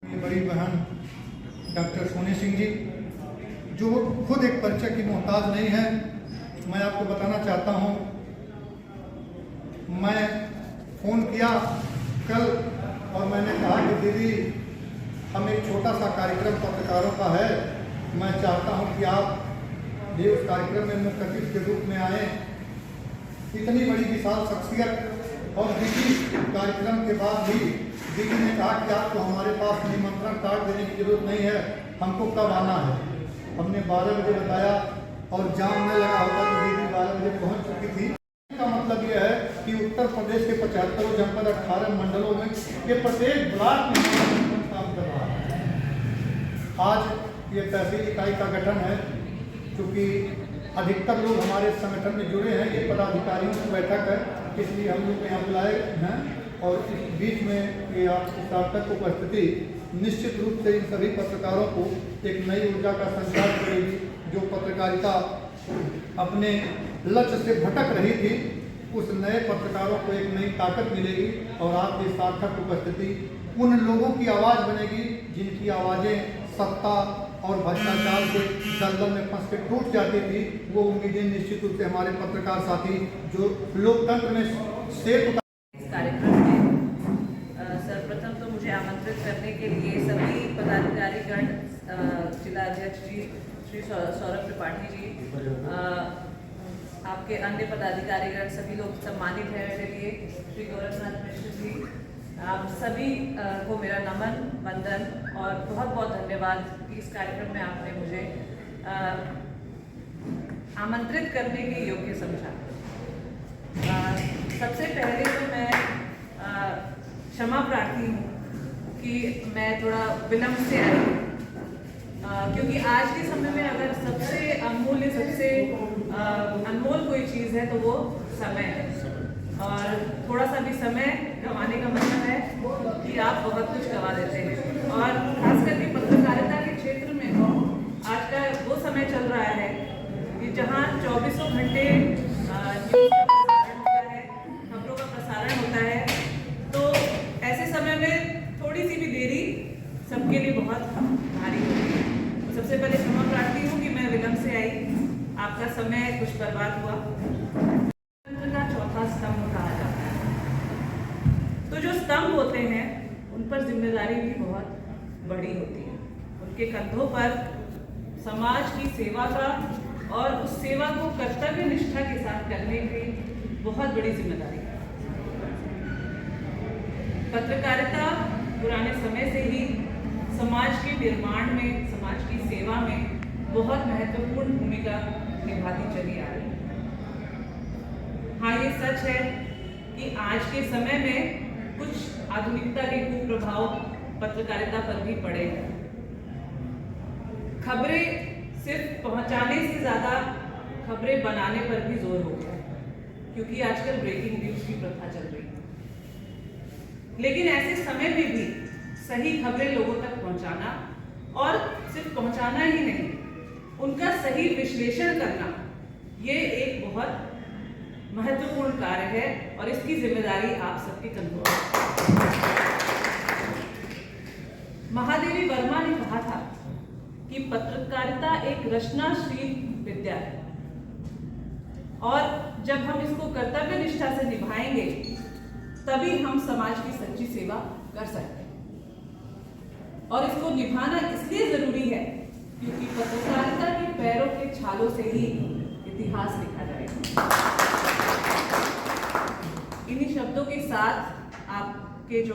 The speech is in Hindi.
बड़ी बहन डॉक्टर सोनी सिंह जी, जो खुद एक परिचय की मोहताज नहीं है, मैं आपको बताना चाहता हूँ। मैं फ़ोन किया कल और मैंने कहा कि दीदी, हम एक छोटा सा कार्यक्रम पत्रकारों का है, मैं चाहता हूँ कि आप भी उस कार्यक्रम में मुख्य अतिथि के रूप में आए। इतनी बड़ी विशाल शख्सियत और दीदी कार्यक्रम के बाद भी दीदी ने कहा कि आपको हमारे पास निमंत्रण कार्ड देने की जरूरत नहीं है, हमको कब आना है। हमने 12 बजे बताया और जाम में लगा होता तो दीदी 12 बजे पहुंच चुकी थी। इसका मतलब यह है कि उत्तर प्रदेश के 75 जनपद 18 मंडलों में ये प्रत्येक ब्लॉक में काम कर रहा है। आज ये तहसील इकाई का गठन है, क्योंकि अधिकतर लोग हमारे संगठन में जुड़े हैं। ये पदाधिकारियों की बैठक है, इसलिए हम लोग यहाँ बुलाए हैं। और इस बीच में ये आपकी सार्थक उपस्थिति निश्चित रूप से इन सभी पत्रकारों को एक नई ऊर्जा का संचार करेगी। जो पत्रकारिता अपने लक्ष्य से भटक रही थी, उस नए पत्रकारों को एक नई ताकत मिलेगी और आपकी सार्थक उपस्थिति उन लोगों की आवाज़ बनेगी जिनकी आवाज़ें सत्ता और भ्रष्टाचार के दलदल में फंस के टूट जाती थी। वो उम्मीदें निश्चित रूप से हमारे पत्रकार साथी जो लोकतंत्र में सेतु कार्यक्रम में सर्वप्रथम तो मुझे आमंत्रित करने के लिए सभी पदाधिकारीगण, जिलाध्यक्ष जी श्री सौरभ त्रिपाठी जी, आपके अन्य पदाधिकारीगण, सभी लोग सम्मानित हैं मेरे लिए, श्री गोरखनाथ मिश्र जी, आप सभी को मेरा नमन, वंदन और बहुत बहुत धन्यवाद कि इस कार्यक्रम में आपने मुझे आमंत्रित करने के योग्य समझा। सबसे पहले तो मैं क्षमा प्रार्थी हूँ कि मैं थोड़ा विलम्ब से आई, क्योंकि आज के समय में अगर सबसे अमूल्य, सबसे अनमोल कोई चीज़ है तो वो समय है। और थोड़ा सा भी समय गंवाने का मतलब है कि आप बहुत कुछ गंवा देते हैं। और खास करके पत्रकारिता के क्षेत्र में आज का वो समय चल रहा है कि जहाँ 24 घंटे खबरों का प्रसारण होता है, तो ऐसे समय में थोड़ी सी भी देरी सबके लिए बहुत भारी होती है। सबसे पहले क्षमा प्रार्थी हूँ कि मैं विलम्ब से आई, आपका समय कुछ बर्बाद हुआ। तंत्र का चौथा स्तंभ कहा जाता है, तो जो स्तंभ होते हैं उन पर जिम्मेदारी भी बहुत बड़ी होती है। उनके कंधों पर समाज की सेवा का और उस सेवा को कर्तव्य निष्ठा के साथ करने की बहुत बड़ी जिम्मेदारी है। पत्रकारिता पुराने समय से ही समाज के निर्माण में, समाज की सेवा में बहुत महत्वपूर्ण भूमिका निभाती चली आ रही है। हाँ, ये सच है कि आज के समय में कुछ आधुनिकता के कुप्रभाव पत्रकारिता पर भी पड़े हैं। खबरें सिर्फ पहुंचाने से ज़्यादा खबरें बनाने पर भी जोर हो गया, क्योंकि आजकल ब्रेकिंग न्यूज़ की प्रथा चल रही है। लेकिन ऐसे समय में भी सही खबरें लोगों तक पहुंचाना, और सिर्फ पहुंचाना ही नहीं, उनका सही विश्लेषण करना, ये एक बहुत महत्वपूर्ण कार्य है और इसकी जिम्मेदारी आप सबके कंधों पर। महादेवी वर्मा ने कहा था कि पत्रकारिता एक रचनाशील विद्या है, और जब हम इसको कर्तव्य निष्ठा से निभाएंगे तभी हम समाज की सच्ची सेवा कर सकते हैं। और इसको निभाना इसलिए जरूरी है क्योंकि पत्रकारिता के पैरों के छालों से ही इतिहास लिखा जाएगा। इन्हीं शब्दों के साथ आपके जो